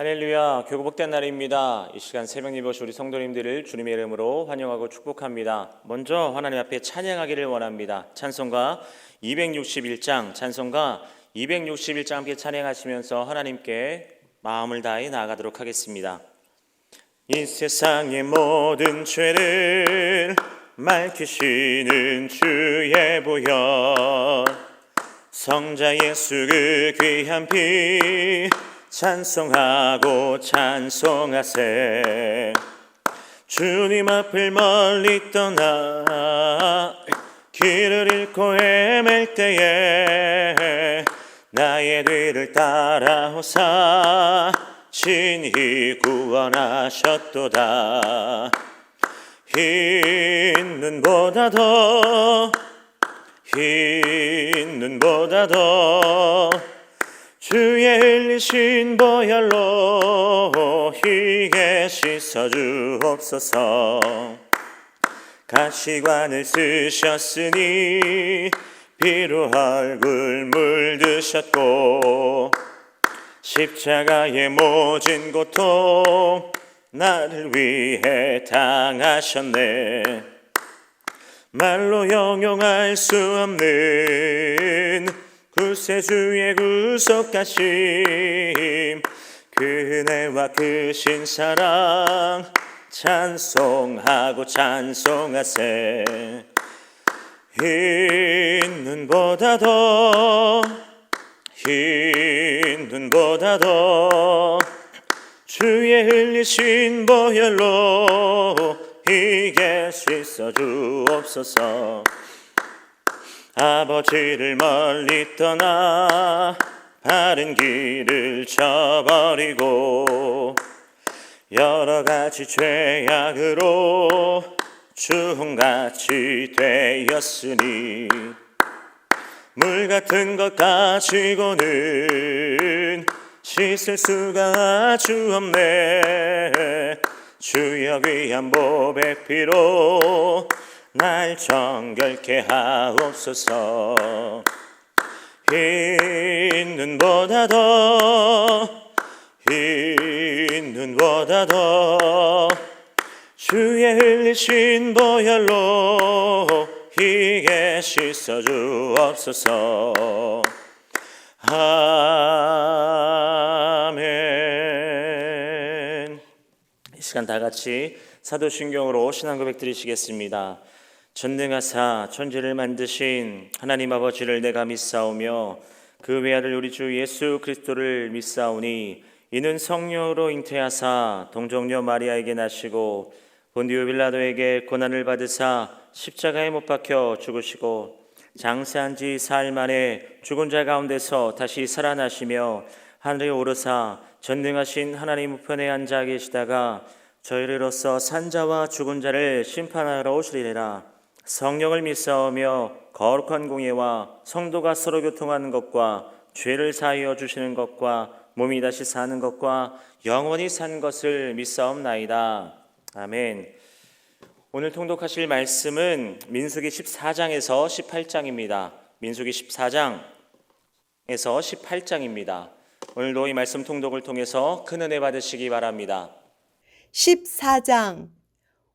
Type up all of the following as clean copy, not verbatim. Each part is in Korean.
할렐루야, 교구 복된 날입니다. 이 시간 새벽 예배 오신 우리 성도님들을 주님의 이름으로 환영하고 축복합니다. 먼저 하나님 앞에 찬양하기를 원합니다. 찬송가 261장, 찬송가 261장 함께 찬양하시면서 하나님께 마음을 다해 나아가도록 하겠습니다. 이 세상의 모든 죄를 맑히시는 주의 보혈, 성자 예수 그 귀한 피 찬송하고 찬송하세. 주님 앞을 멀리 떠나 길을 잃고 헤맬 때에 나의 뒤를 따라오사 친히 구원하셨도다. 흰 눈보다 더 주의 흘리신 보혈로 희게 씻어주옵소서. 가시관을 쓰셨으니 피로 얼굴 물드셨고 십자가의 모진 고통 나를 위해 당하셨네. 말로 형용할 수 없는 구세주의 구속하심, 그네와 크신 사랑 찬송하고 찬송하세. 흰 눈보다 더 주의 흘리신 보혈로 희게 씻어주옵소서. 아버지를 멀리 떠나 바른 길을 저버리고 여러 가지 죄악으로 주홍같이 되었으니 물 같은 것 가지고는 씻을 수가 아주 없네. 주여 귀한 보배 피로 날 정결케 하옵소서. 흰 눈보다 더 주의 흘리신 보혈로 희게 씻어주옵소서. 아멘. 이 시간 다 같이 사도신경으로 신앙 고백 드리시겠습니다. 전능하사 천지를 만드신 하나님 아버지를 내가 믿사오며 그 외아들 우리 주 예수 그리스도를 믿사오니 이는 성령으로 잉태하사 동정녀 마리아에게 나시고 본디오 빌라도에게 고난을 받으사 십자가에 못 박혀 죽으시고 장사한 지 사흘 만에 죽은 자 가운데서 다시 살아나시며 하늘에 오르사 전능하신 하나님 우편에 앉아 계시다가 저희로서 산자와 죽은 자를 심판하러 오시리라. 성령을 믿사오며 거룩한 공예와 성도가 서로 교통하는 것과 죄를 사하여 주시는 것과 몸이 다시 사는 것과 영원히 산 것을 믿사옵나이다. 아멘. 오늘 통독하실 말씀은 민수기 14장에서 18장입니다. 민수기 14장에서 18장입니다. 오늘도 이 말씀 통독을 통해서 큰 은혜 받으시기 바랍니다. 14장.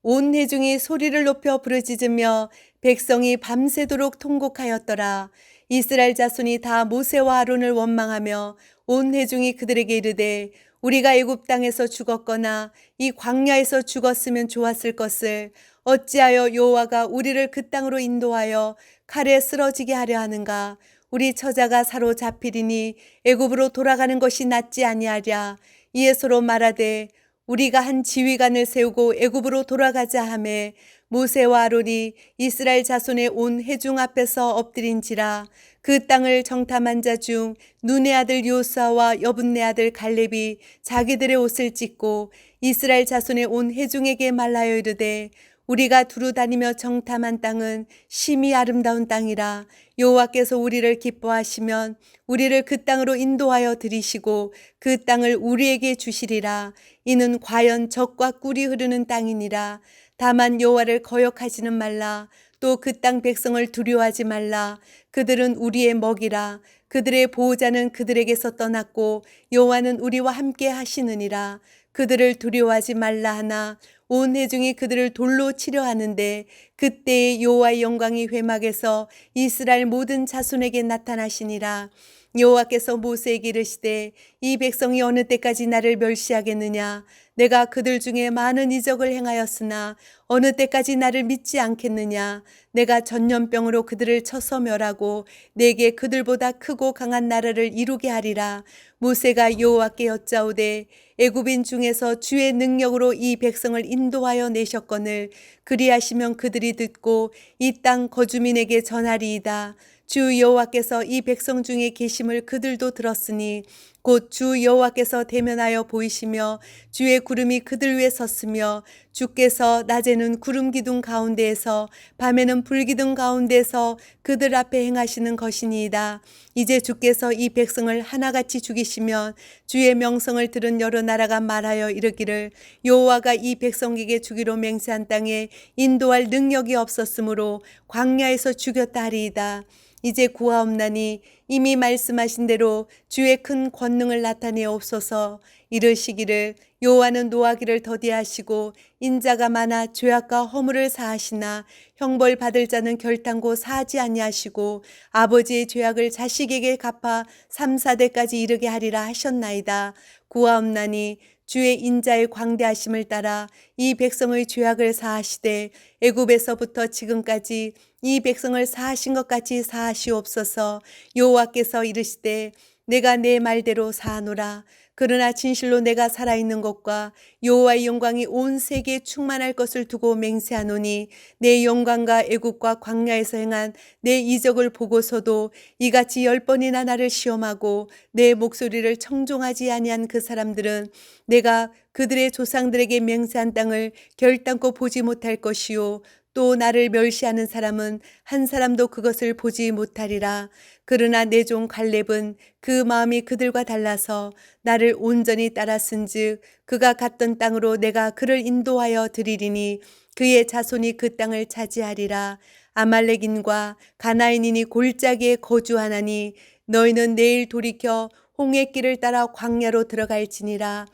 온 회중이 소리를 높여 부르짖으며 백성이 밤새도록 통곡하였더라. 이스라엘 자손이 다 모세와 아론을 원망하며 온 회중이 그들에게 이르되 우리가 애굽 땅에서 죽었거나 이 광야에서 죽었으면 좋았을 것을 어찌하여 여호와가 우리를 그 땅으로 인도하여 칼에 쓰러지게 하려 하는가. 우리 처자가 사로잡히리니 애굽으로 돌아가는 것이 낫지 아니하랴. 이에 서로 말하되 우리가 한 지휘관을 세우고 애굽으로 돌아가자 하매 모세와 아론이 이스라엘 자손의 온 회중 앞에서 엎드린지라. 그 땅을 정탐한 자 중 눈의 아들 요수아와 여분네 아들 갈렙이 자기들의 옷을 찢고 이스라엘 자손의 온 회중에게 말하여 이르되 우리가 두루 다니며 정탐한 땅은 심히 아름다운 땅이라. 여호와께서 우리를 기뻐하시면 우리를 그 땅으로 인도하여 들이시고 그 땅을 우리에게 주시리라. 이는 과연 젖과 꿀이 흐르는 땅이니라. 다만 여호와를 거역하지는 말라. 또 그 땅 백성을 두려워하지 말라. 그들은 우리의 먹이라. 그들의 보호자는 그들에게서 떠났고 여호와는 우리와 함께 하시느니라. 그들을 두려워하지 말라 하나 온 회중이 그들을 돌로 치려 하는데 그때에 여호와의 영광이 회막에서 이스라엘 모든 자손에게 나타나시니라. 여호와께서 모세에게 이르시되 이 백성이 어느 때까지 나를 멸시하겠느냐. 내가 그들 중에 많은 이적을 행하였으나 어느 때까지 나를 믿지 않겠느냐. 내가 전염병으로 그들을 쳐서 멸하고 내게 그들보다 크고 강한 나라를 이루게 하리라. 모세가 여호와께 여짜오되 애굽인 중에서 주의 능력으로 이 백성을 인도하여 내셨거늘 그리하시면 그들이 듣고 이 땅 거주민에게 전하리이다. 주 여호와께서 이 백성 중에 계심을 그들도 들었으니 곧 주 여호와께서 대면하여 보이시며 주의 구름이 그들 위에 섰으며 주께서 낮에는 구름 기둥 가운데에서 밤에는 불 기둥 가운데에서 그들 앞에 행하시는 것이니이다. 이제 주께서 이 백성을 하나같이 죽이시면 주의 명성을 들은 여러 나라가 말하여 이르기를 여호와가 이 백성에게 주기로 맹세한 땅에 인도할 능력이 없었으므로 광야에서 죽였다 하리이다. 이제 구하옵나니 이미 말씀하신 대로 주의 큰 권능을 나타내옵소서. 이르시기를 여호와는 노하기를 더디하시고 인자가 많아 죄악과 허물을 사하시나 형벌 받을 자는 결단코 사하지 아니하시고 아버지의 죄악을 자식에게 갚아 3, 4대까지 이르게 하리라 하셨나이다. 구하옵나니 주의 인자의 광대하심을 따라 이 백성의 죄악을 사하시되 애굽에서부터 지금까지 이 백성을 사하신 것 같이 사하시옵소서. 여호와께서 이르시되 내가 내 말대로 사하노라. 그러나 진실로 내가 살아있는 것과 여호와의 영광이 온 세계에 충만할 것을 두고 맹세하노니 내 영광과 애굽과 광야에서 행한 내 이적을 보고서도 이같이 10번이나 나를 시험하고 내 목소리를 청종하지 아니한 그 사람들은 내가 그들의 조상들에게 맹세한 땅을 결단코 보지 못할 것이요 또 나를 멸시하는 사람은 한 사람도 그것을 보지 못하리라. 그러나 내 종 갈렙은 그 마음이 그들과 달라서 나를 온전히 따랐은즉 그가 갔던 땅으로 내가 그를 인도하여 드리리니 그의 자손이 그 땅을 차지하리라. 아말렉인과 가나인인이 골짜기에 거주하나니 너희는 내일 돌이켜 홍해길을 따라 광야로 들어갈지니라.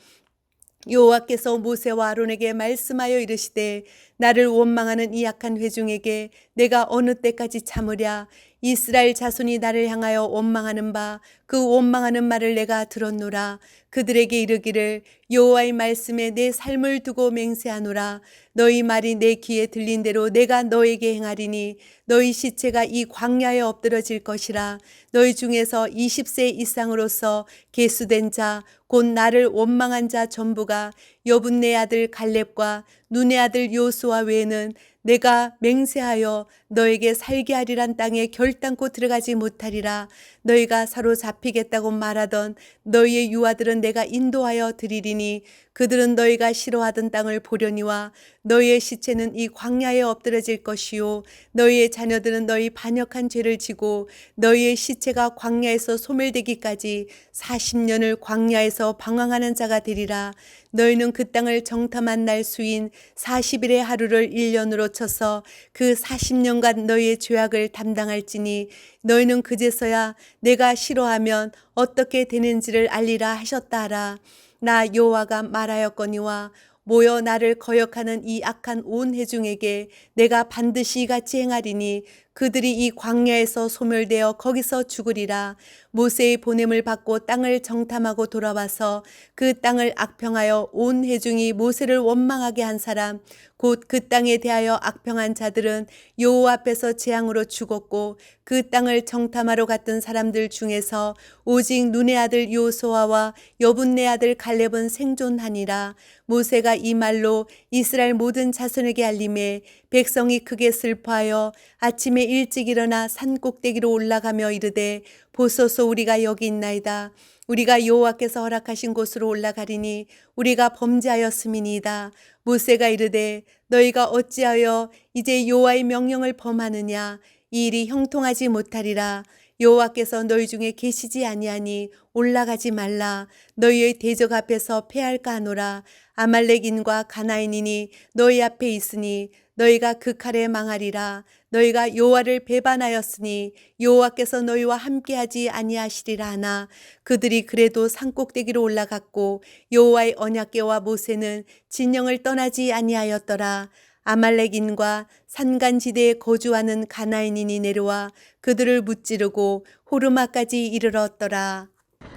여호와께서 모세와 아론에게 말씀하여 이르시되 나를 원망하는 이 악한 회중에게 내가 어느 때까지 참으랴. 이스라엘 자손이 나를 향하여 원망하는 바 그 원망하는 말을 내가 들었노라. 그들에게 이르기를 여호와의 말씀에 내 삶을 두고 맹세하노라. 너희 말이 내 귀에 들린 대로 내가 너에게 행하리니 너희 시체가 이 광야에 엎드러질 것이라. 너희 중에서 20세 이상으로서 계수된 자 곧 나를 원망한 자 전부가 여분네 아들 갈렙과 눈의 아들 요수아 외에는 내가 맹세하여 너에게 살게 하리란 땅에 결단코 들어가지 못하리라. 너희가 사로잡히겠다고 말하던 너희의 유아들은 내가 인도하여 드리리니 그들은 너희가 싫어하던 땅을 보려니와 너희의 시체는 이 광야에 엎드러질 것이요 너희의 자녀들은 너희 반역한 죄를 지고 너희의 시체가 광야에서 소멸되기까지 40년을 광야에서 방황하는 자가 되리라. 너희는 그 땅을 정탐한 날 수인 40일의 하루를 1년으로 쳐서 그 40년간 너희의 죄악을 담당할지니 너희는 그제서야 내가 싫어하면 어떻게 되는지를 알리라 하셨다 하라. 나 여호와가 말하였거니와 모여 나를 거역하는 이 악한 온 회중에게 내가 반드시 이같이 행하리니 그들이 이 광야에서 소멸되어 거기서 죽으리라. 모세의 보냄을 받고 땅을 정탐하고 돌아와서 그 땅을 악평하여 온 회중이 모세를 원망하게 한 사람 곧 그 땅에 대하여 악평한 자들은 여호와 앞에서 재앙으로 죽었고 그 땅을 정탐하러 갔던 사람들 중에서 오직 눈의 아들 요수아와 여분네 아들 갈렙은 생존하니라. 모세가 이 말로 이스라엘 모든 자손에게 알림해 백성이 크게 슬퍼하여 아침에 일찍 일어나 산 꼭대기로 올라가며 이르되 보소서 우리가 여기 있나이다. 우리가 여호와께서 허락하신 곳으로 올라가리니 우리가 범죄하였음이니이다. 모세가 이르되 너희가 어찌하여 이제 여호와의 명령을 범하느냐. 이 일이 형통하지 못하리라. 여호와께서 너희 중에 계시지 아니하니 올라가지 말라. 너희의 대적 앞에서 패할까 하노라. 아말렉인과 가나인인이 너희 앞에 있으니 너희가 그 칼에 망하리라. 너희가 여호와를 배반하였으니 여호와께서 너희와 함께하지 아니하시리라 하나 그들이 그래도 산꼭대기로 올라갔고 여호와의 언약궤와 모세는 진영을 떠나지 아니하였더라. 아말렉인과 산간지대에 거주하는 가나안인이 내려와 그들을 무찌르고 호르마까지 이르렀더라.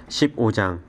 15장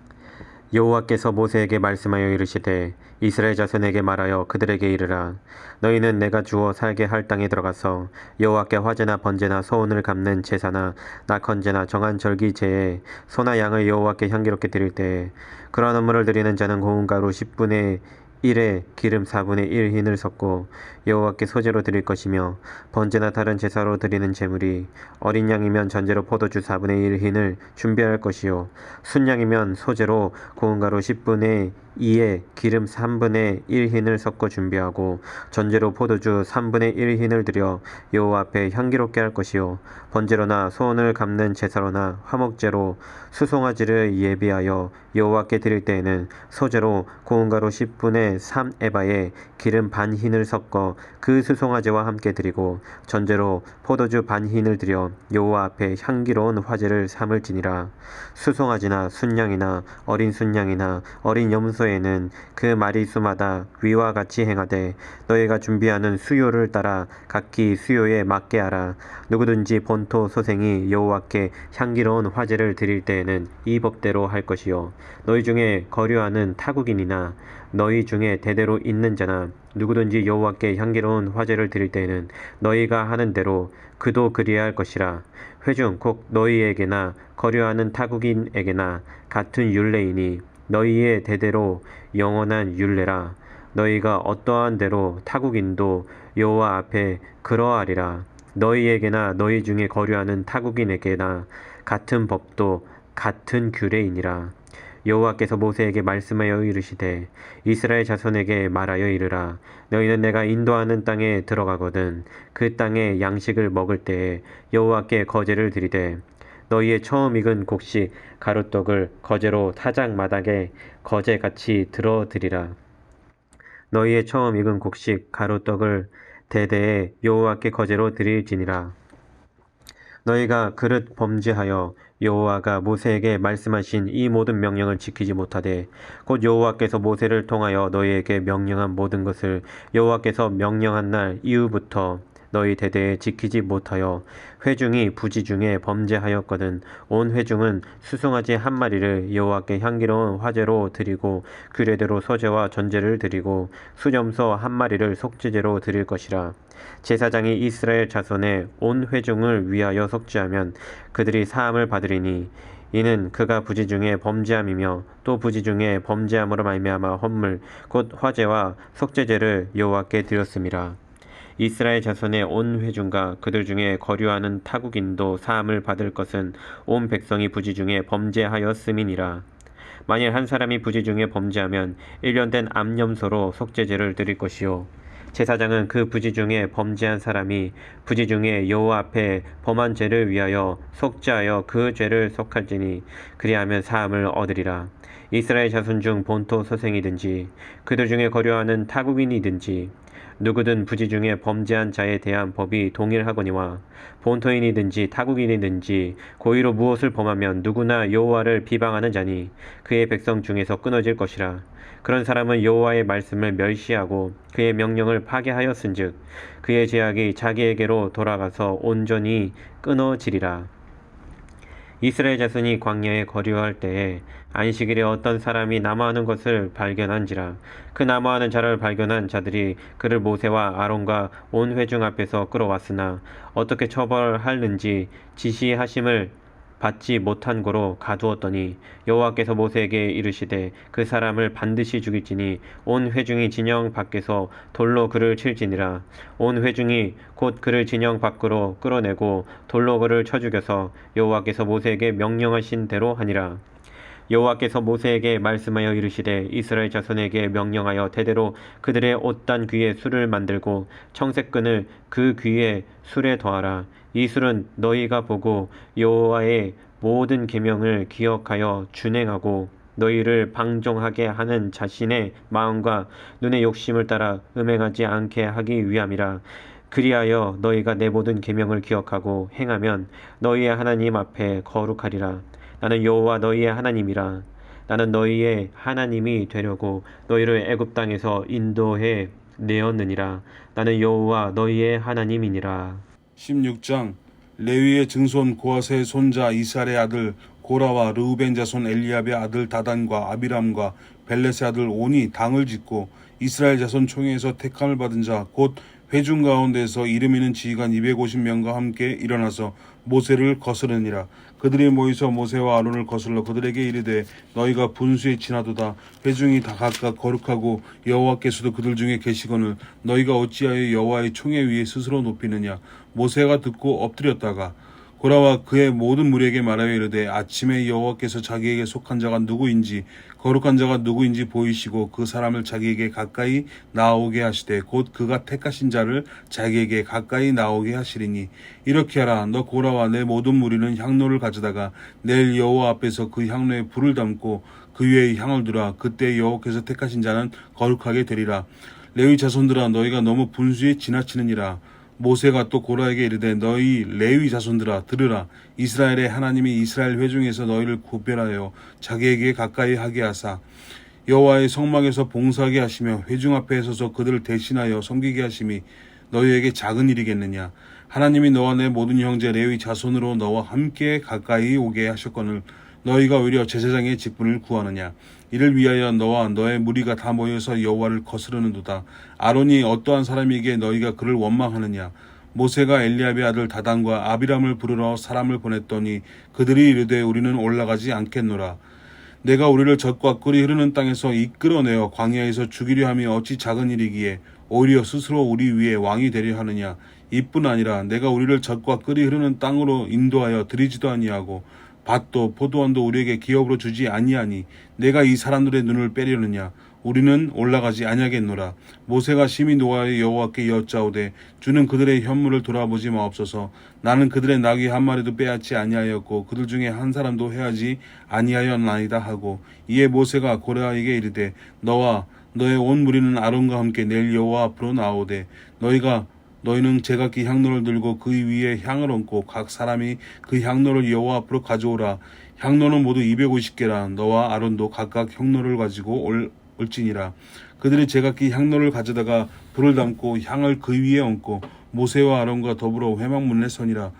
여호와께서 모세에게 말씀하여 이르시되 이스라엘 자손에게 말하여 그들에게 이르라. 너희는 내가 주어 살게 할 땅에 들어가서 여호와께 화제나 번제나 소원을 갚는 제사나 낙헌제나 정한 절기제에 소나 양을 여호와께 향기롭게 드릴 때에 그러한 업무를 드리는 자는 고운 가루 10분의 1에 기름 4분의 1 흰을 섞고 여호와께 소제로 드릴 것이며 번제나 다른 제사로 드리는 제물이 어린 양이면 전제로 포도주 4분의 1 흰을 준비할 것이요 순양이면 소제로 고운 가루 10분의 2에 기름 3분의 1 흰을 섞어 준비하고 전제로 포도주 3분의 1 흰을 드려 여호와 앞에 향기롭게 할 것이요 번제로나 소원을 갚는 제사로나 화목제로 수송아지를 예비하여 여호와께 드릴 때에는 소제로 고운 가루 10분의 3 에바에 기름 반 흰을 섞어 그 수송아지와 함께 드리고 전제로 포도주 반 흰을 드려 여호와 앞에 향기로운 화제를 삼을지니라. 수송아지나 순양이나 어린 순양이나 어린 염소에는 그 마리수마다 위와 같이 행하되 너희가 준비하는 수요를 따라 각기 수요에 맞게 하라. 누구든지 본토 소생이 여호와께 향기로운 화제를 드릴 때에는 이 법대로 할 것이요 너희 중에 거류하는 타국인이나 너희 중에 대대로 있는 자나 누구든지 여호와께 향기로운 화제를 드릴 때에는 너희가 하는 대로 그도 그리야 할 것이라. 회중 곧 너희에게나 거류하는 타국인에게나 같은 율례이니 너희의 대대로 영원한 율례라. 너희가 어떠한 대로 타국인도 여호와 앞에 그러하리라. 너희에게나 너희 중에 거류하는 타국인에게나 같은 법도 같은 규례이니라. 여호와께서 모세에게 말씀하여 이르시되 이스라엘 자손에게 말하여 이르라. 너희는 내가 인도하는 땅에 들어가거든 그 땅의 양식을 먹을 때에 여호와께 거제를 드리되 너희의 처음 익은 곡식 가루떡을 거제로 타작 마당에 거제같이 들어 드리라. 너희의 처음 익은 곡식 가루떡을 대대에 여호와께 거제로 드릴지니라. 너희가 그릇 범죄하여 여호와가 모세에게 말씀하신 이 모든 명령을 지키지 못하되 곧 여호와께서 모세를 통하여 너희에게 명령한 모든 것을 여호와께서 명령한 날 이후부터 너희 대대에 지키지 못하여 회중이 부지 중에 범죄하였거든 온 회중은 수송아지 한 마리를 여호와께 향기로운 화제로 드리고 규례대로 소제와 전제를 드리고 수염소 한 마리를 속죄제로 드릴 것이라. 제사장이 이스라엘 자손의 온 회중을 위하여 속죄하면 그들이 사함을 받으리니 이는 그가 부지 중에 범죄함이며 또 부지 중에 범죄함으로 말미암아 헌물 곧 화제와 속죄제를 여호와께 드렸음이라. 이스라엘 자손의 온 회중과 그들 중에 거류하는 타국인도 사함을 받을 것은 온 백성이 부지 중에 범죄하였음이니라. 만일 한 사람이 부지 중에 범죄하면 1년 된 암염소로 속죄제를 드릴 것이요 제사장은 그 부지 중에 범죄한 사람이 부지 중에 여호와 앞에 범한 죄를 위하여 속죄하여 그 죄를 속할지니 그리하면 사함을 얻으리라. 이스라엘 자손 중 본토 소생이든지 그들 중에 거류하는 타국인이든지 누구든 부지 중에 범죄한 자에 대한 법이 동일하거니와 본토인이든지 타국인이든지 고의로 무엇을 범하면 누구나 여호와를 비방하는 자니 그의 백성 중에서 끊어질 것이라. 그런 사람은 여호와의 말씀을 멸시하고 그의 명령을 파괴하였은즉 그의 죄악이 자기에게로 돌아가서 온전히 끊어지리라. 이스라엘 자손이 광야에 거류할 때에 안식일에 어떤 사람이 남아하는 것을 발견한지라. 그 남아하는 자를 발견한 자들이 그를 모세와 아론과 온 회중 앞에서 끌어왔으나 어떻게 처벌하는지 지시하심을 받지 못한 고로 가두었더니 여호와께서 모세에게 이르시되 그 사람을 반드시 죽일지니 온 회중이 진영 밖에서 돌로 그를 칠지니라. 온 회중이 곧 그를 진영 밖으로 끌어내고 돌로 그를 쳐 죽여서 여호와께서 모세에게 명령하신 대로 하니라. 여호와께서 모세에게 말씀하여 이르시되 이스라엘 자손에게 명령하여 대대로 그들의 옷단 귀에 술을 만들고 청색끈을 그 귀에 술에 더하라. 이 술은 너희가 보고 여호와의 모든 계명을 기억하여 준행하고 너희를 방종하게 하는 자신의 마음과 눈의 욕심을 따라 음행하지 않게 하기 위함이라. 그리하여 너희가 내 모든 계명을 기억하고 행하면 너희의 하나님 앞에 거룩하리라. 나는 여호와 너희의 하나님이라. 나는 너희의 하나님이 되려고 너희를 애굽 땅에서 인도해 내었느니라. 나는 여호와 너희의 하나님이니라. 16장 레위의 증손 고아세의 손자 이스라엘의 아들 고라와 르우벤 자손 엘리압의 아들 다단과 아비람과 벨렛의 아들 온이 당을 짓고 이스라엘 자손 총회에서 택함을 받은 자 곧 회중 가운데서 이름 있는 지휘관 250명과 함께 일어나서 모세를 거스르니라. 그들이 모이서 모세와 아론을 거슬러 그들에게 이르되 너희가 분수에 지나도다. 회중이 다 각각 거룩하고 여호와께서도 그들 중에 계시거늘 너희가 어찌하여 여호와의 총회 위에 스스로 높이느냐. 모세가 듣고 엎드렸다가 고라와 그의 모든 무리에게 말하여 이르되 아침에 여호와께서 자기에게 속한 자가 누구인지 거룩한 자가 누구인지 보이시고 그 사람을 자기에게 가까이 나오게 하시되 곧 그가 택하신 자를 자기에게 가까이 나오게 하시리니 이렇게 하라. 너 고라와 내 모든 무리는 향로를 가져다가 내일 여호와 앞에서 그 향로에 불을 담고 그 위에 향을 두라. 그때 여호와께서 택하신 자는 거룩하게 되리라. 레위 자손들아 너희가 너무 분수에 지나치느니라. 모세가 또 고라에게 이르되 너희 레위 자손들아 들으라. 이스라엘의 하나님이 이스라엘 회중에서 너희를 구별하여 자기에게 가까이 하게 하사 여호와의 성막에서 봉사하게 하시며 회중 앞에 서서 그들을 대신하여 섬기게 하심이 너희에게 작은 일이겠느냐. 하나님이 너와 내 모든 형제 레위 자손으로 너와 함께 가까이 오게 하셨거늘 너희가 오히려 제사장의 직분을 구하느냐. 이를 위하여 너와 너의 무리가 다 모여서 여호와를 거스르는도다. 아론이 어떠한 사람이기에 너희가 그를 원망하느냐. 모세가 엘리압의 아들 다단과 아비람을 부르러 사람을 보냈더니 그들이 이르되 우리는 올라가지 않겠노라. 내가 우리를 젖과 꿀이 흐르는 땅에서 이끌어내어 광야에서 죽이려 함이 어찌 작은 일이기에 오히려 스스로 우리 위에 왕이 되려 하느냐. 이뿐 아니라 내가 우리를 젖과 꿀이 흐르는 땅으로 인도하여 들이지도 아니하고 밭도 포도원도 우리에게 기업으로 주지 아니하니 내가 이 사람들의 눈을 빼려느냐. 우리는 올라가지 아니하겠노라. 모세가 심히 노하여 여호와께 여짜오되 주는 그들의 현물을 돌아보지 마옵소서. 나는 그들의 나귀 한 마리도 빼앗지 아니하였고 그들 중에 한 사람도 해하지 아니하였나이다 하고 이에 모세가 고라에게 이르되 너와 너의 온 무리는 아론과 함께 내일 여호와 앞으로 나오되 너희는 제각기 향로를 들고 그 위에 향을 얹고 각 사람이 그 향로를 여호와 앞으로 가져오라. 향로는 모두 250개라. 너와 아론도 각각 향로를 가지고 올지니라. 그들이 제각기 향로를 가져다가 불을 담고 향을 그 위에 얹고 모세와 아론과 더불어 회막문에 서니라.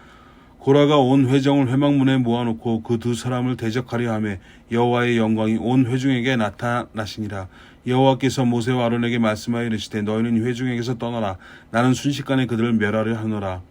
고라가 온 회정을 회막문에 모아놓고 그 두 사람을 대적하려 하매 여호와의 영광이 온 회중에게 나타나시니라. 여호와께서 모세와 아론에게 말씀하여 이르시되 너희는 회중에게서 떠나라. 나는 순식간에 그들을 멸하려 하노라.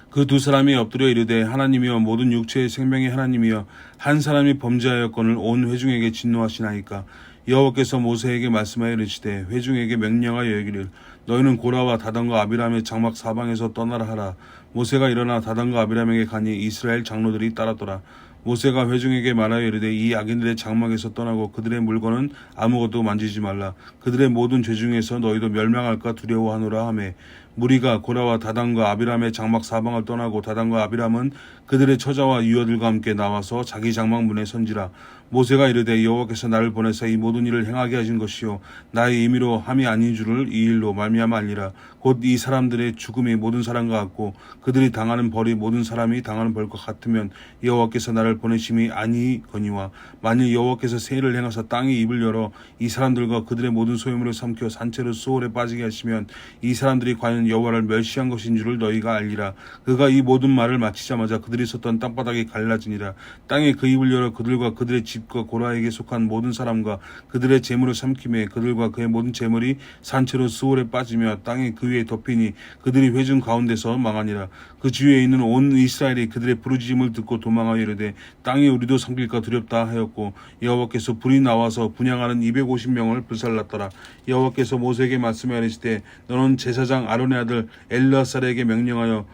그 두 사람이 엎드려 이르되 하나님이여 모든 육체의 생명의 하나님이여 한 사람이 범죄하였거늘 온 회중에게 진노하시나이까. 여호와께서 모세에게 말씀하여 이르시되 회중에게 명령하여 이르기를 너희는 고라와 다단과 아비람의 장막 사방에서 떠나라 하라. 모세가 일어나 다단과 아비람에게 가니 이스라엘 장로들이 따랐더라. 모세가 회중에게 말하여 이르되 이 악인들의 장막에서 떠나고 그들의 물건은 아무것도 만지지 말라. 그들의 모든 죄 중에서 너희도 멸망할까 두려워하노라 하매 무리가 고라와 다단과 아비람의 장막 사방을 떠나고 다단과 아비람은 그들의 처자와 유어들과 함께 나와서 자기 장막 문에 선지라. 모세가 이르되 여호와께서 나를 보내사 이 모든 일을 행하게 하신 것이요 나의 임의로 함이 아닌 줄을 이 일로 말미암아 알리라. 곧 이 사람들의 죽음이 모든 사람과 같고 그들이 당하는 벌이 모든 사람이 당하는 벌과 같으면 여호와께서 나를 보내심이 아니거니와 만일 여호와께서 세일을 행하사 땅의 입을 열어 이 사람들과 그들의 모든 소유물을 삼켜 산채로 수월에 빠지게 하시면 이 사람들이 과연 여호와를 멸시한 것인 줄을 너희가 알리라. 그가 이 모든 말을 마치자마자 그들이 섰던 땅바닥이 갈라지니라. 땅에 그 입을 열어 그들과 그들의 집과 고라에게 속한 모든 사람과 그들의 재물을 삼킴에 그들과 그의 모든 재물이 산채로 수월에 빠지며 땅에 그 위에 덮이니 그들이 회중 가운데서 망하니라. 그 주위에 있는 온 이스라엘이 그들의 부르짖음을 듣고 도망하여 이르되 땅이 우리도 삼킬까 두렵다 하였고 여호와께서 불이 나와서 분향하는 250명을 불살랐더라. 여호와께서 모세에게 말씀하여 이르시되 너는 제사장 아론의 아들 엘르아살에게 명령하여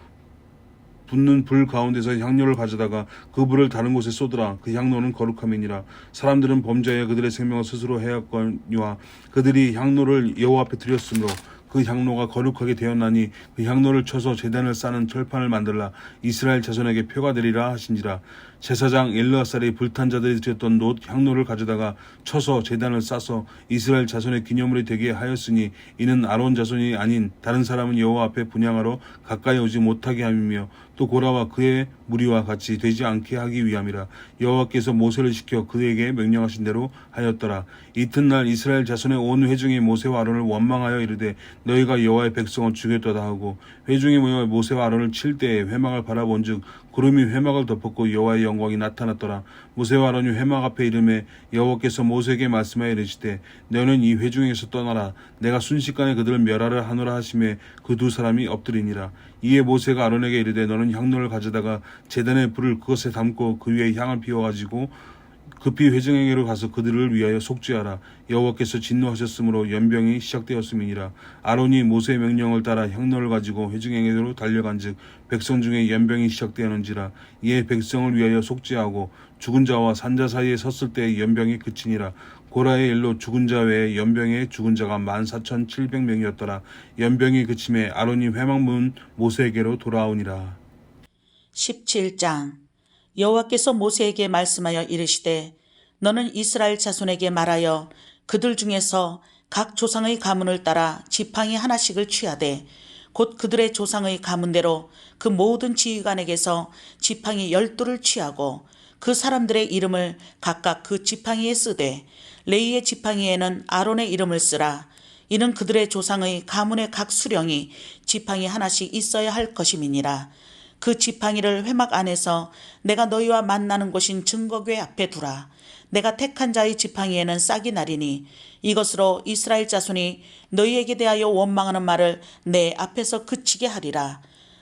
붙는 불 가운데서 향로를 가져다가 그 불을 다른 곳에 쏟으라. 그 향로는 거룩함이니라. 사람들은 범죄하여 그들의 생명을 스스로 해였거니와 그들이 향로를 여호와 앞에 드렸으므로 그 향로가 거룩하게 되었나니 그 향로를 쳐서 제단을 쌓는 철판을 만들라. 이스라엘 자손에게 표가 되리라 하신지라. 제사장 엘르아살이 불탄 자들이 드렸던 놋 향로를 가져다가 쳐서 제단을 싸서 이스라엘 자손의 기념물이 되게 하였으니 이는 아론 자손이 아닌 다른 사람은 여호와 앞에 분향하러 가까이 오지 못하게 함이며 또 고라와 그의 무리와 같이 되지 않게 하기 위함이라. 여호와께서 모세를 시켜 그에게 명령하신 대로 하였더라. 이튿날 이스라엘 자손의 온 회중이 모세와 아론을 원망하여 이르되 너희가 여호와의 백성을 죽였도다 하고 회중이 모여 모세와 아론을 칠 때에 회막을 바라본즉 구름이 회막을 덮었고 여호와의 영광이 나타났더라. 모세와 아론이 회막 앞에 이르매 여호와께서 모세에게 말씀하여 이르시되 너는 이 회중에서 떠나라. 내가 순식간에 그들을 멸하려 하노라 하시매 그 두 사람이 엎드리니라. 이에 모세가 아론에게 이르되 너는 향로를 가져다가 제단의 불을 그것에 담고 그 위에 향을 피워가지고 급히 회중에게로 가서 그들을 위하여 속죄하라. 여호와께서 진노하셨으므로 연병이 시작되었음이니라. 아론이 모세의 명령을 따라 향로를 가지고 회중에게로 달려간즉 백성 중에 연병이 시작되었는지라. 이에 백성을 위하여 속죄하고 죽은 자와 산자 사이에 섰을 때 연병이 그치니라. 고라의 일로 죽은 자 외에 연병에 죽은 자가 14,700명이었더라. 연병이 그침에 아론이 회막 문 모세에게로 돌아오니라. 17장 여호와께서 모세에게 말씀하여 이르시되 너는 이스라엘 자손에게 말하여 그들 중에서 각 조상의 가문을 따라 지팡이 하나씩을 취하되 곧 그들의 조상의 가문대로 그 모든 지휘관에게서 지팡이 12를 취하고 그 사람들의 이름을 각각 그 지팡이에 쓰되 레위의 지팡이에는 아론의 이름을 쓰라. 이는 그들의 조상의 가문의 각 수령이 지팡이 하나씩 있어야 할 것임이니라. 그 지팡이를 회막 안에서 내가 너희와 만나는 곳인 증거궤 앞에 두라. 내가 택한 자의 지팡이에는 싹이 나리니 이것으로 이스라엘 자손이 너희에게 대하여 원망하는 말을 내 앞에서 그치게 하리라.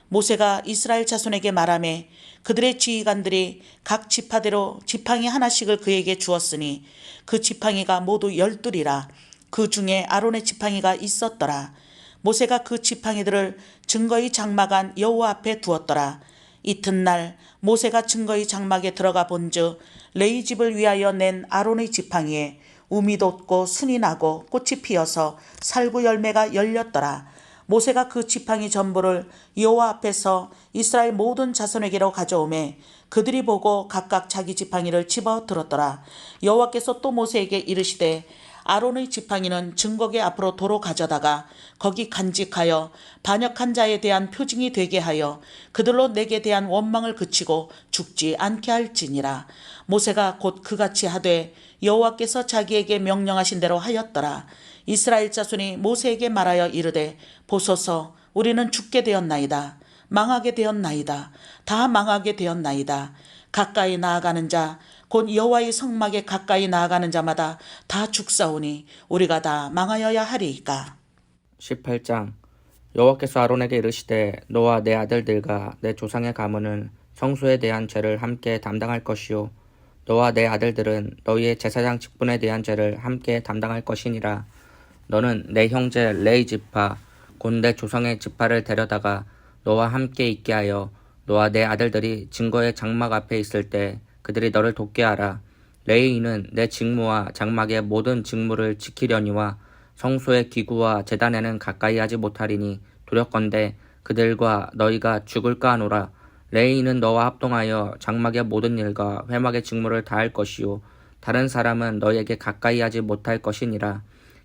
모세가 이스라엘 자손에게 말하매 그들의 지휘관들이 각 지파대로 지팡이 하나씩을 그에게 주었으니 그 지팡이가 모두 12이라. 그 중에 아론의 지팡이가 있었더라. 모세가 그 지팡이들을 증거의 장막 안 여호와 앞에 두었더라. 이튿날 모세가 증거의 장막에 들어가 본즉 레위 집을 위하여 낸 아론의 지팡이에 우미 돋고 순이 나고 꽃이 피어서 살구 열매가 열렸더라. 모세가 그 지팡이 전부를 여호와 앞에서 이스라엘 모든 자손에게로 가져오매 그들이 보고 각각 자기 지팡이를 집어 들었더라. 여호와께서 또 모세에게 이르시되 아론의 지팡이는 증거궤 앞으로 도로 가져다가 거기 간직하여 반역한 자에 대한 표징이 되게 하여 그들로 내게 대한 원망을 그치고 죽지 않게 할지니라. 모세가 곧 그같이 하되 여호와께서 자기에게 명령하신 대로 하였더라. 이스라엘 자손이 모세에게 말하여 이르되 보소서 우리는 죽게 되었나이다. 망하게 되었나이다. 다 망하게 되었나이다. 가까이 나아가는 자 곧 여호와의 성막에 가까이 나아가는 자마다 다 죽사오니 우리가 다 망하여야 하리이까. 18장 여호와께서 아론에게 이르시되 너와 내 아들들과 내 조상의 가문은 성소에 대한 죄를 함께 담당할 것이요 너와 내 아들들은 너희의 제사장 직분에 대한 죄를 함께 담당할 것이니라. 너는 내 형제 레위 지파 곧 내 조상의 지파를 데려다가 너와 함께 있게 하여 너와 내 아들들이 증거의 장막 앞에 있을 때 그들이 너를 돕게 하라. 레위인은 내 직무와 장막의 모든 직무를 지키려니와 성소의 기구와 제단에는 가까이 하지 못하리니 두렵건대 그들과 너희가 죽을까 하노라. 레위인은 너와 합동하여 장막의 모든 일과 회막의 직무를 다할 것이요 다른 사람은 너희에게 가까이 하지 못할 것이니라.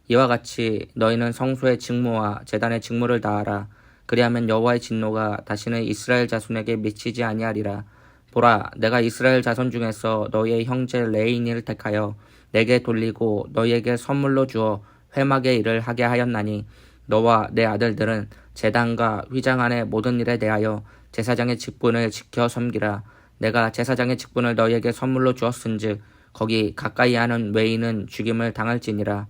이와 같이 너희는 성소의 직무와 제단의 직무를 다하라. 그리하면 여호와의 진노가 다시는 이스라엘 자손에게 미치지 아니하리라. 보라, 내가 이스라엘 자손 중에서 너희의 형제 레위인을 택하여 내게 돌리고 너희에게 선물로 주어 회막의 일을 하게 하였나니 너와 내 아들들은 제단과 휘장 안의 모든 일에 대하여 제사장의 직분을 지켜 섬기라. 내가 제사장의 직분을 너희에게 선물로 주었은즉 거기 가까이 하는 외인은 죽임을 당할지니라.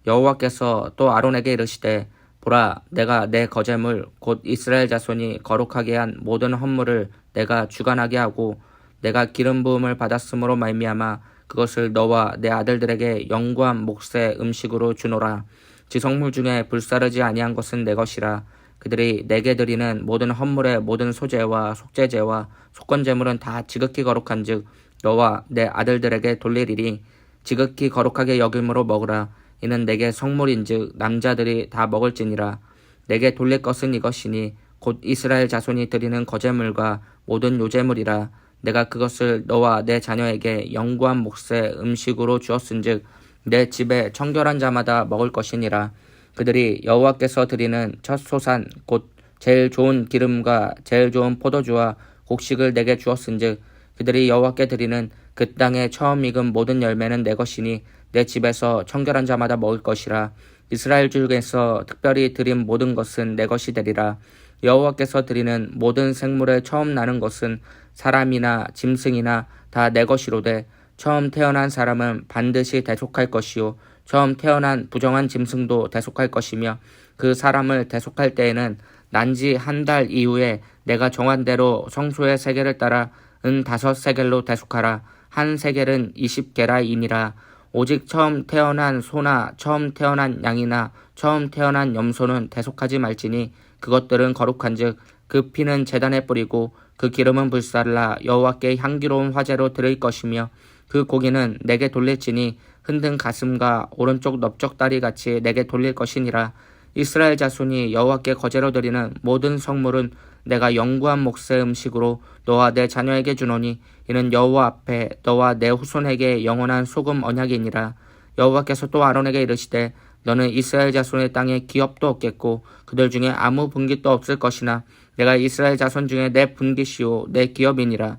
여호와께서 또 아론에게 이르시되 보라, 내가 내 거제물 곧 이스라엘 자손이 거룩하게 한 모든 헌물을 내가 주관하게 하고 내가 기름 부음을 받았으므로 말미암아 그것을 너와 내 아들들에게 영구한 몫의 음식으로 주노라. 지성물 중에 불사르지 아니한 것은 내 것이라. 그들이 내게 드리는 모든 헌물의 모든 소제와 속죄제와 속건제물은 다 지극히 거룩한즉 너와 내 아들들에게 돌리리니 지극히 거룩하게 여김으로 먹으라. 이는 내게 성물인즉 남자들이 다 먹을지니라. 내게 돌릴 것은 이것이니 곧 이스라엘 자손이 드리는 거제물과 모든 요제물이라. 내가 그것을 너와 내 자녀에게 영구한 몫의 음식으로 주었은즉 내 집에 청결한 자마다 먹을 것이니라. 그들이 여호와께서 드리는 첫 소산 곧 제일 좋은 기름과 제일 좋은 포도주와 곡식을 내게 주었은즉 그들이 여호와께 드리는 그 땅에 처음 익은 모든 열매는 내 것이니 내 집에서 청결한 자마다 먹을 것이라. 이스라엘 중에서 특별히 드린 모든 것은 내 것이 되리라. 여호와께서 드리는 모든 생물의 처음 나는 것은 사람이나 짐승이나 다 내 것이로되 처음 태어난 사람은 반드시 대속할 것이요 처음 태어난 부정한 짐승도 대속할 것이며 그 사람을 대속할 때에는 난지 한 달 이후에 내가 정한 대로 성소의 세겔을 따라 은 5세겔로 대속하라. 한 세겔은 20게라이니라. 오직 처음 태어난 소나 처음 태어난 양이나 처음 태어난 염소는 대속하지 말지니 그것들은 거룩한즉 그 피는 제단에 뿌리고 그 기름은 불살라 여호와께 향기로운 화제로 드릴 것이며 그 고기는 내게 돌릴지니 흔든 가슴과 오른쪽 넓적다리 같이 내게 돌릴 것이니라. 이스라엘 자손이 여호와께 거제로 드리는 모든 성물은 내가 영구한 몫의 음식으로 너와 내 자녀에게 주노니 이는 여호와 앞에 너와 내 후손에게 영원한 소금 언약이니라. 여호와께서 또 아론에게 이르시되 너는 이스라엘 자손의 땅에 기업도 없겠고 그들 중에 아무 분깃도 없을 것이나 내가 이스라엘 자손 중에 내 분깃이요 내 기업이니라.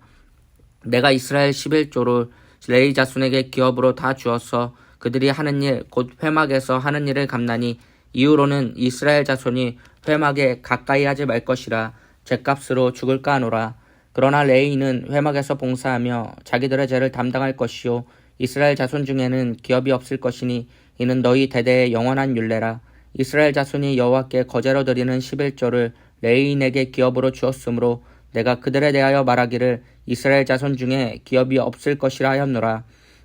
내가 이스라엘 11조를 레위 자손에게 기업으로 다 주어서 그들이 하는 일 곧 회막에서 하는 일을 갚나니 이후로는 이스라엘 자손이 회막에 가까이 하지 말 것이라. 죗값으로 죽을까 하노라. 그러나 레위는 회막에서 봉사하며 자기들의 죄를 담당할 것이요 이스라엘 자손 중에는 기업이 없을 것이니 이는 너희 대대의 영원한 율례라. 이스라엘 자손이 여호와께 거제로 드리는 11조를 레위인에게 기업으로 주었으므로 내가 그들에 대하여 말하기를 이스라엘 자손 중에 기업이 없을 것이라 하였노라.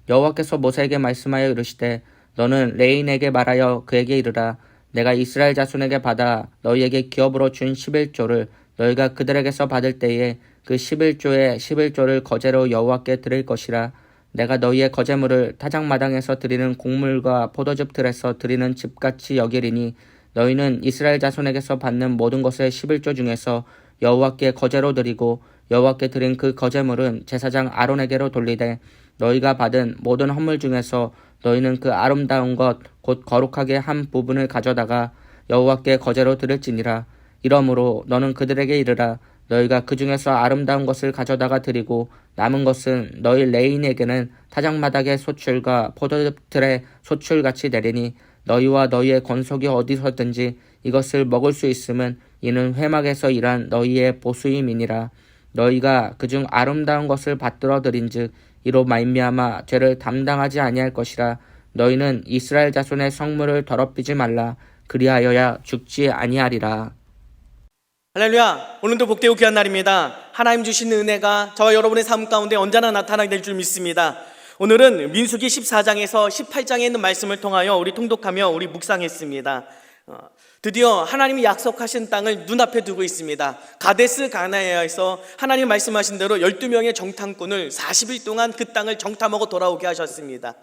여호와께서 모세에게 말씀하여 이르시되 너는 레위인에게 말하여 그에게 이르라. 내가 이스라엘 자손에게 받아 너희에게 기업으로 준 11조를 너희가 그들에게서 받을 때에 그 11조의 11조를 거제로 여호와께 드릴 것이라. 내가 너희의 거제물을 타작마당에서 드리는 곡물과 포도즙 틀에서 드리는 집같이 여기리니 너희는 이스라엘 자손에게서 받는 모든 것의 11조 중에서 여호와께 거제로 드리고 여호와께 드린 그 거제물은 제사장 아론에게로 돌리되 너희가 받은 모든 헌물 중에서 너희는 그 아름다운 것 곧 거룩하게 한 부분을 가져다가 여호와께 거제로 드릴지니라. 이러므로 너는 그들에게 이르라. 너희가 그 중에서 아름다운 것을 가져다가 드리고 남은 것은 너희 레인에게는 타작마당의 소출과 포도즙틀의 소출같이 내리니 너희와 너희의 권속이 어디서든지 이것을 먹을 수 있음은 이는 회막에서 일한 너희의 보수임이니라. 너희가 그중 아름다운 것을 받들어 드린즉 이로 말미암아 죄를 담당하지 아니할 것이라. 너희는 이스라엘 자손의 성물을 더럽히지 말라. 그리하여야 죽지 아니하리라. 할렐루야. 오늘도 복되고 귀한 날입니다. 하나님 주신 은혜가 저와 여러분의 삶 가운데 언제나 나타나게 될 줄 믿습니다. 오늘은 민수기 14장에서 18장에 있는 말씀을 통하여 우리 통독하며 우리 묵상했습니다. 드디어 하나님이 약속하신 땅을 눈앞에 두고 있습니다. 가데스 가나에서 하나님 말씀하신 대로 12명의 정탐꾼을 40일 동안 그 땅을 정탐하고 돌아오게 하셨습니다.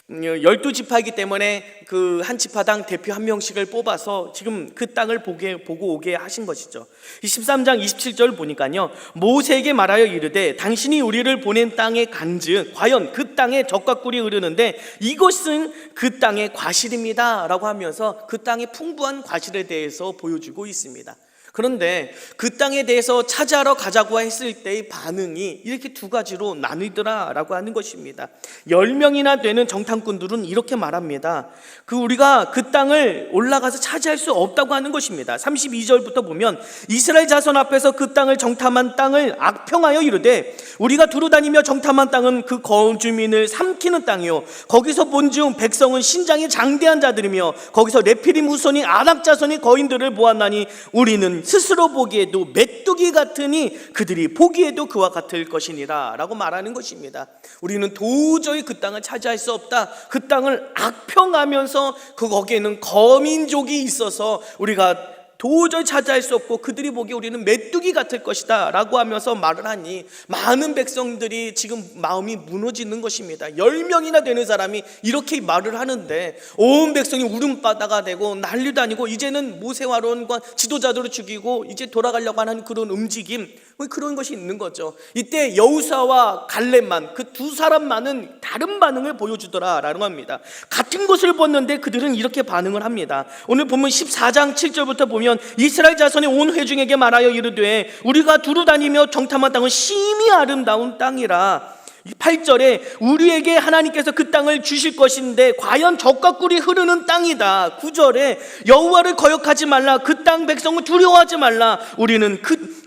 12지파이기 때문에 그 한 지파당 대표 한 명씩을 뽑아서 지금 그 땅을 보고 오게 하신 것이죠. 13장 27절 보니까요, 모세에게 말하여 이르되 당신이 우리를 보낸 땅에 간즉 과연 그 땅에 적과 꿀이 흐르는데 이것은 그 땅의 과실입니다 라고 하면서 그 땅의 풍부한 과실에 대해서 보여주고 있습니다. 그런데 그 땅에 대해서 차지하러 가자고 했을 때의 반응이 이렇게 두 가지로 나뉘더라라고 하는 것입니다. 10명이나 되는 정탐꾼들은 이렇게 말합니다. 우리가 그 땅을 올라가서 차지할 수 없다고 하는 것입니다. 32절부터 보면 이스라엘 자손 앞에서 그 땅을 정탐한 땅을 악평하여 이르되 우리가 두루다니며 정탐한 땅은 그 거주민을 삼키는 땅이요 거기서 본즉 백성은 신장이 장대한 자들이며 거기서 레피림 후손이 아낙 자손이 거인들을 보았나니 우리는 스스로 보기에도 메뚜기 같으니 그들이 보기에도 그와 같을 것이니라 라고 말하는 것입니다. 우리는 도저히 그 땅을 차지할 수 없다. 그 땅을 악평하면서 거기에는 거민족이 있어서 우리가 도저히 차지할 수 없고 그들이 보기에 우리는 메뚜기 같을 것이다 라고 하면서 말을 하니 많은 백성들이 지금 마음이 무너지는 것입니다. 10명이나 되는 사람이 이렇게 말을 하는데 온 백성이 울음바다가 되고 난리도 아니고 이제는 모세와 아론과 지도자들을 죽이고 이제 돌아가려고 하는 그런 움직임, 그런 것이 있는 거죠. 이때 여호수아와 갈렙만, 그 두 사람만은 다른 반응을 보여주더라라는 겁니다. 같은 것을 봤는데 그들은 이렇게 반응을 합니다. 오늘 보면 14장 7절부터 보면 이스라엘 자손이 온 회중에게 말하여 이르되 우리가 두루 다니며 정탐한 땅은 심히 아름다운 땅이라. 8절에 우리에게 하나님께서 그 땅을 주실 것인데 과연 젖과 꿀이 흐르는 땅이다. 9절에 여호와를 거역하지 말라. 그 땅 백성을 두려워하지 말라. 우리는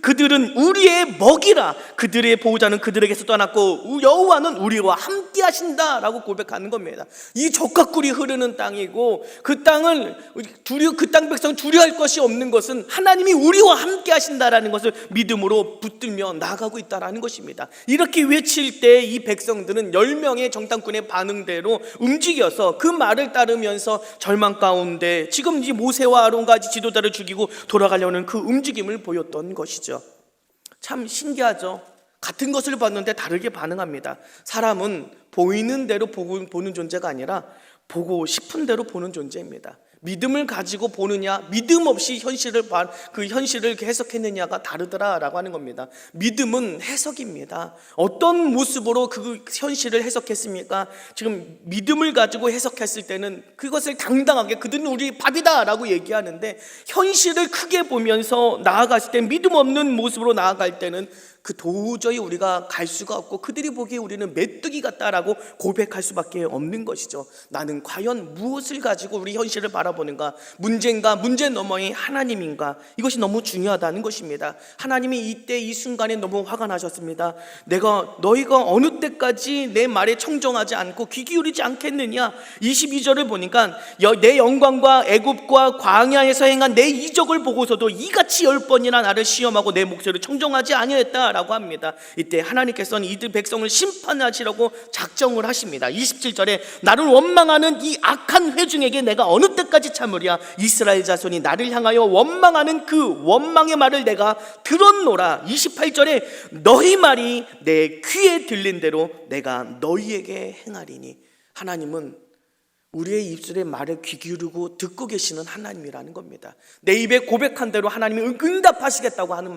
그들은 우리의 먹이라. 그들의 보호자는 그들에게서 떠났고 여호와는 우리와 함께 하신다 라고 고백하는 겁니다. 이 젖과 꿀이 흐르는 땅이고 그 땅을 그 땅 백성을 두려워할 것이 없는 것은 하나님이 우리와 함께 하신다라는 것을 믿음으로 붙들며 나아가고 있다라는 것입니다. 이렇게 외칠 때 이 백성들은 10명의 정탐꾼의 반응대로 움직여서 그 말을 따르면서 절망 가운데 지금 이 모세와 아론과 지도자를 죽이고 돌아가려는 그 움직임을 보였던 것이죠. 참 신기하죠. 같은 것을 봤는데 다르게 반응합니다. 사람은 보이는 대로 보는 존재가 아니라 보고 싶은 대로 보는 존재입니다. 믿음을 가지고 보느냐, 믿음 없이 그 현실을 해석했느냐가 다르더라라고 하는 겁니다. 믿음은 해석입니다. 어떤 모습으로 그 현실을 해석했습니까? 지금 믿음을 가지고 해석했을 때는 그것을 당당하게 그들은 우리 밥이다라고 얘기하는데 현실을 크게 보면서 나아갔을 때 믿음 없는 모습으로 나아갈 때는 그 도저히 우리가 갈 수가 없고 그들이 보기에 우리는 메뚜기 같다라고 고백할 수밖에 없는 것이죠. 나는 과연 무엇을 가지고 우리 현실을 바라보는가? 문제인가? 문제 너머의 하나님인가? 이것이 너무 중요하다는 것입니다. 하나님이 이때 이 순간에 너무 화가 나셨습니다. 너희가 어느 때까지 내 말에 청정하지 않고 귀 기울이지 않겠느냐? 22절을 보니까 내 영광과 애굽과 광야에서 행한 내 이적을 보고서도 이같이 10번이나 나를 시험하고 내 목소리를 청정하지 아니했다 라고 합니다. 이때 하나님께서는 이들 백성을 심판하시려고 작정을 하십니다. 27절에 나를 원망하는 이 악한 회중에게 내가 어느 때까지 참으랴. 이스라엘 자손이 나를 향하여 원망하는 그 원망의 말을 내가 들었노라. 28절에 너희 말이 내 귀에 들린 대로 내가 너희에게 행하리니. 하나님은 우리의 입술에 말을 귀 기울이고 듣고 계시는 하나님이라는 겁니다. 내 입에 고백한 대로 하나님이 응답하시겠다고 하는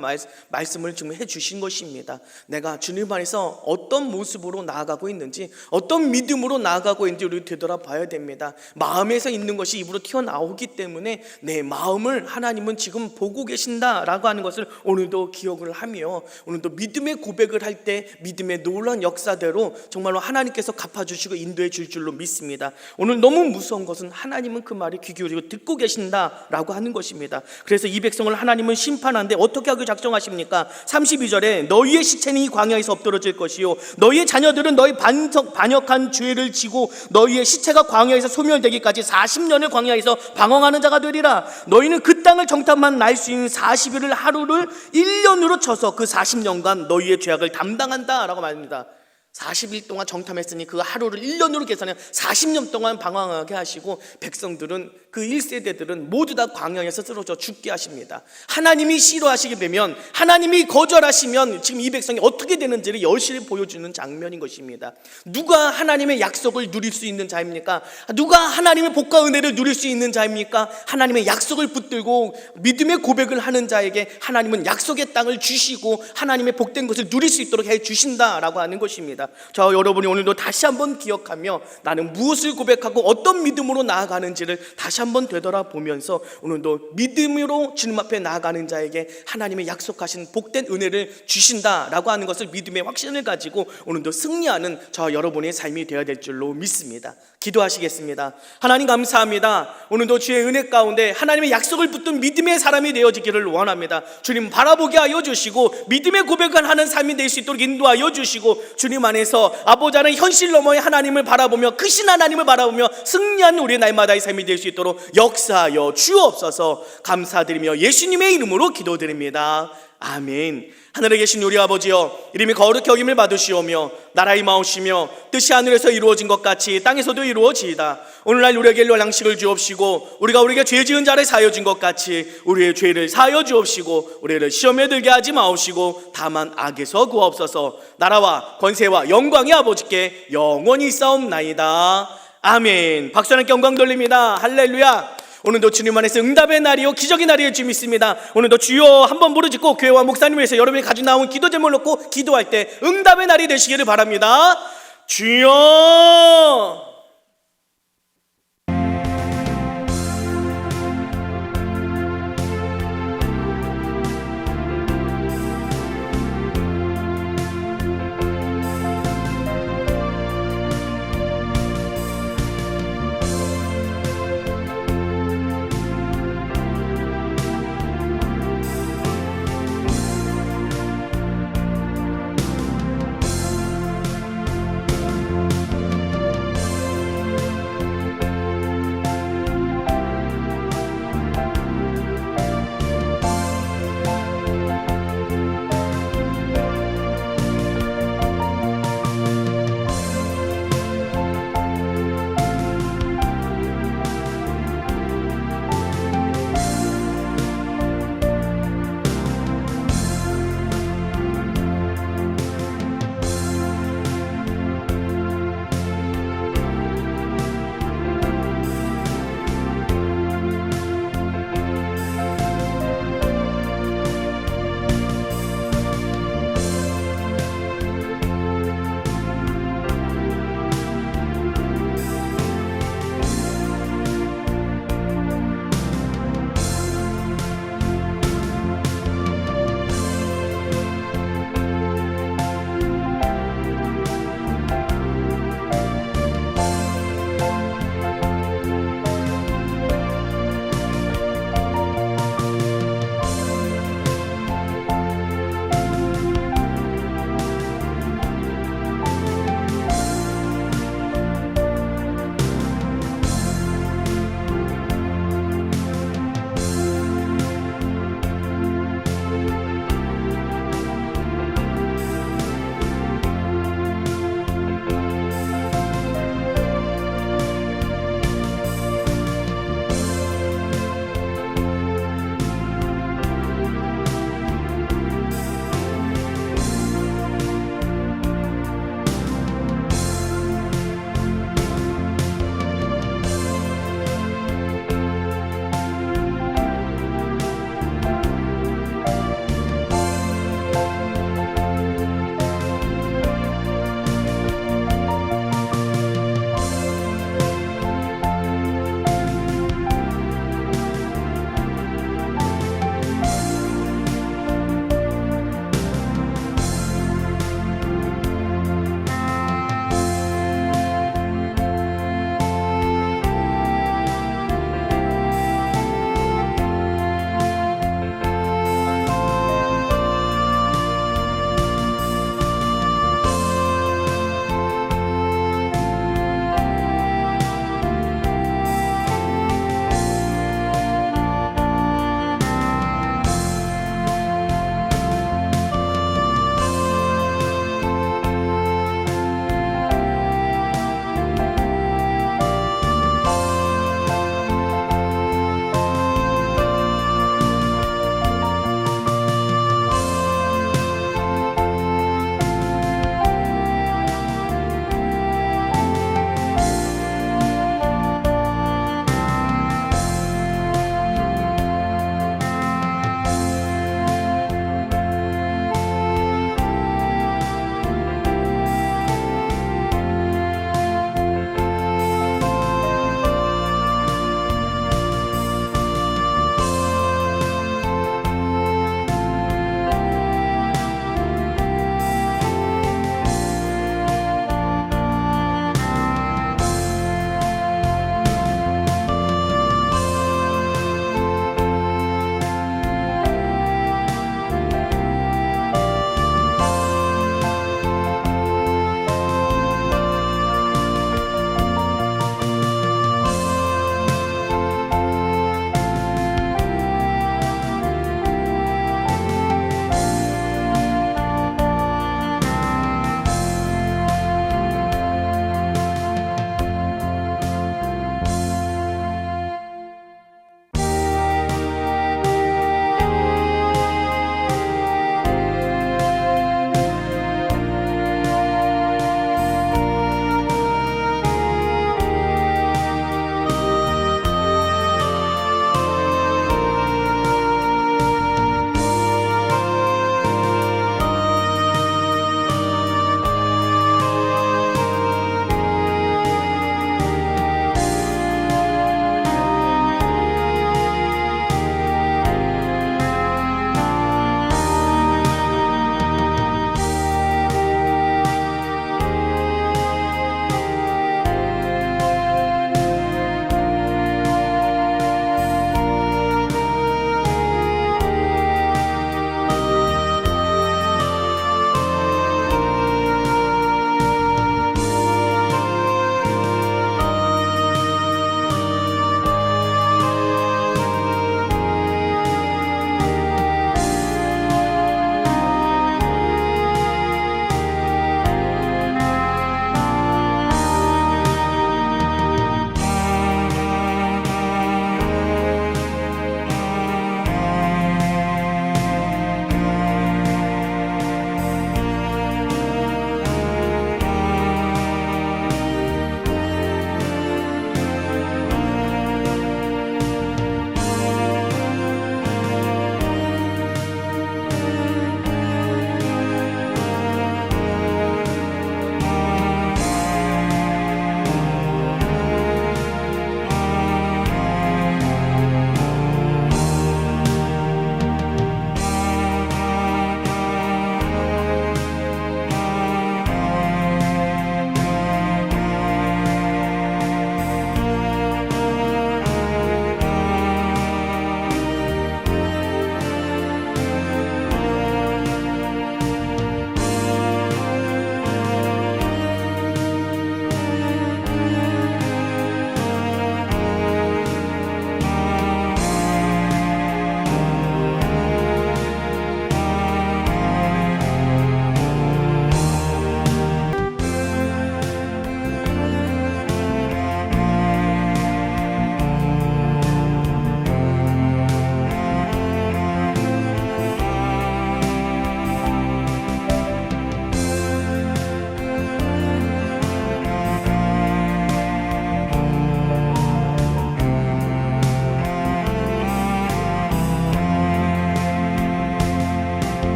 말씀을 지금 해주신 것입니다. 내가 주님 안에서 어떤 모습으로 나아가고 있는지, 어떤 믿음으로 나아가고 있는지 우리 되돌아봐야 됩니다. 마음에서 있는 것이 입으로 튀어나오기 때문에 내 마음을 하나님은 지금 보고 계신다라고 하는 것을 오늘도 기억을 하며, 오늘도 믿음의 고백을 할 때 믿음의 놀라운 역사대로 정말로 하나님께서 갚아주시고 인도해 줄 줄로 믿습니다. 오늘 너무 무서운 것은 하나님은 그 말에 귀 기울이고 듣고 계신다라고 하는 것입니다. 그래서 이 백성을 하나님은 심판하는데 어떻게 하기로 작정하십니까? 32절에 너희의 시체는 이 광야에서 엎드러질 것이요 너희의 자녀들은 너희 반역한 죄를 지고 너희의 시체가 광야에서 소멸되기까지 40년을 광야에서 방황하는 자가 되리라. 너희는 그 땅을 정탐만 날 수 있는 40일을 하루를 1년으로 쳐서 그 40년간 너희의 죄악을 담당한다라고 말합니다. 40일 동안 정탐했으니 그 하루를 1년으로 계산해 40년 동안 방황하게 하시고 백성들은 그 1세대들은 모두 다 광야에서 쓰러져 죽게 하십니다. 하나님이 싫어하시게 되면, 하나님이 거절하시면 지금 이 백성이 어떻게 되는지를 여실히 보여주는 장면인 것입니다. 누가 하나님의 약속을 누릴 수 있는 자입니까? 누가 하나님의 복과 은혜를 누릴 수 있는 자입니까? 하나님의 약속을 붙들고 믿음의 고백을 하는 자에게 하나님은 약속의 땅을 주시고 하나님의 복된 것을 누릴 수 있도록 해주신다라고 하는 것입니다. 저 여러분이 오늘도 다시 한번 기억하며 나는 무엇을 고백하고 어떤 믿음으로 나아가는지를 다시 한번 되돌아보면서 오늘도 믿음으로 주님 앞에 나아가는 자에게 하나님의 약속하신 복된 은혜를 주신다라고 하는 것을 믿음의 확신을 가지고 오늘도 승리하는 저 여러분의 삶이 되어야 될 줄로 믿습니다. 기도하시겠습니다. 하나님 감사합니다. 오늘도 주의 은혜 가운데 하나님의 약속을 붙든 믿음의 사람이 되어지기를 원합니다. 주님 바라보게 하여 주시고 믿음의 고백을 하는 삶이 될 수 있도록 인도하여 주시고 주님 안에서 아버지 하나님 현실 너머의 하나님을 바라보며 크신 하나님을 바라보며 승리하는 우리의 날마다의 삶이 될 수 있도록 역사하여 주옵소서. 감사드리며 예수님의 이름으로 기도드립니다. 아멘. 하늘에 계신 우리 아버지여, 이름이 거룩히 여김을 받으시오며 나라의 마오시며 뜻이 하늘에서 이루어진 것 같이 땅에서도 이루어지이다. 오늘날 우리에게 일용할 양식을 주옵시고 우리가 우리에게 죄 지은 자를 사하여 준 것 같이 우리의 죄를 사하여 주옵시고 우리를 시험에 들게 하지 마옵시고 다만 악에서 구하옵소서. 나라와 권세와 영광이 아버지께 영원히 있사옵나이다. 아멘. 박수 하나님께 영광 돌립니다. 할렐루야. 오늘도 주님 안에서 응답의 날이요 기적의 날일 줄 믿습니다. 오늘도 주여 한번 부르짖고 교회와 목사님 위해서 여러분이 가지고 나온 기도 제목을 놓고 기도할 때 응답의 날이 되시기를 바랍니다. 주여.